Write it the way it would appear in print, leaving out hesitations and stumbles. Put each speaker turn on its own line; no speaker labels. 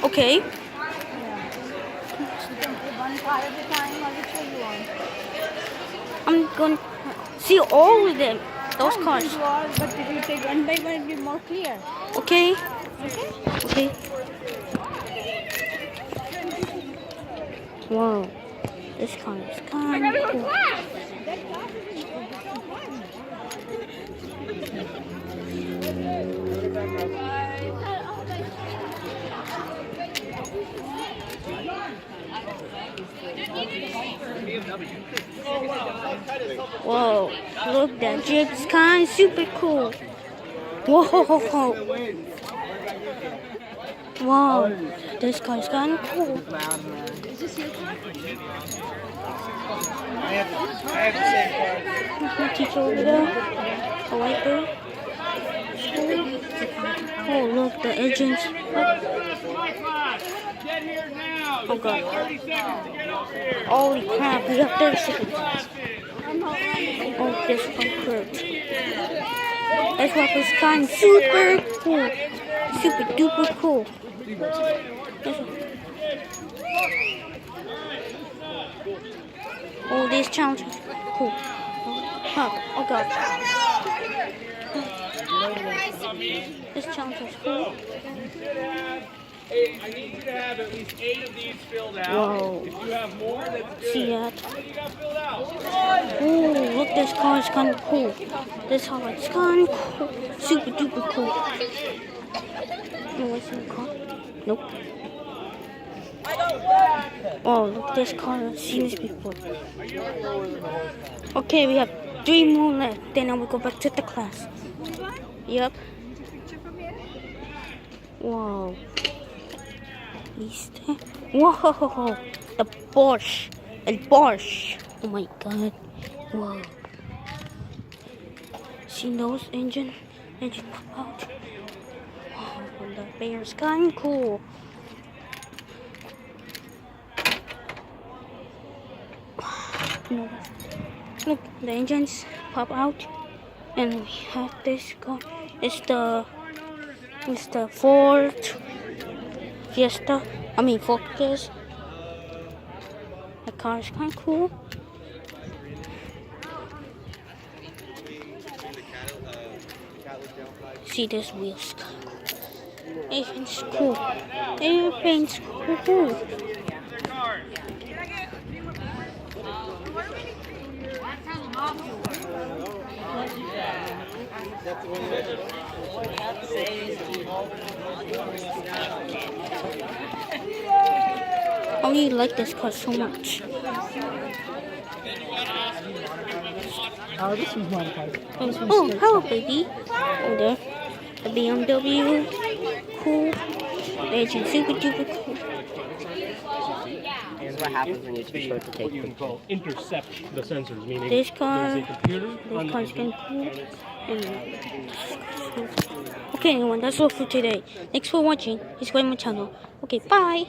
Okay.
You can put one car at a time or which way you want.
I'm going to see all of them. Those
You
cars.
can do all, but if you take one by one, it'll be more clear.
Okay.
Okay?
Okay. Whoa. This car is kind of cool. Whoa. Look, that Jeep is kind of super cool. Whoa. Wow. This car is kind of cool.
I have the same car.
My teacher over there. A white girl. Oh, look, the engines. Oh, God. Holy crap, we have 30 seconds. Oh, this one hurt. This one was kind of super cool. Super duper cool. This one. Oh, this challenge is cool. Oh, God. This challenge is cool.
I need you to have at least 8 of these filled out.
Whoa.
If you have more, that's good.
See that?
How many you got filled out?
Oh, look, this car is kind of cool. This car is kind of cool. Super duper cool. No, what's in the car? Nope. Oh, look, this car I've seen this before. Okay, we have 3 more left. Then I will go back to the class. Yep. Whoa. Whoa, the Porsche. El Porsche. Oh my God. Whoa. See those engine pop out. Wow, the bear's kind of cool. No. Look, the engines pop out, and we have this car. It's the Ford Fiesta. I mean Focus. The car is kind of cool. See this wheels. Everything's cool. Everything's cool. I really like this car so much.
Oh, this one's modified.
Oh, hello, baby. Oh, there. The BMW. Cool. The engine super duper cool.
Here's what happens when you too short to take
What you can call intercept the sensors, meaning
This car.
there's a computer on
This car's
the
kind of cool. Okay, everyone, that's all for today. Thanks for watching. Subscribe my channel. Okay, bye.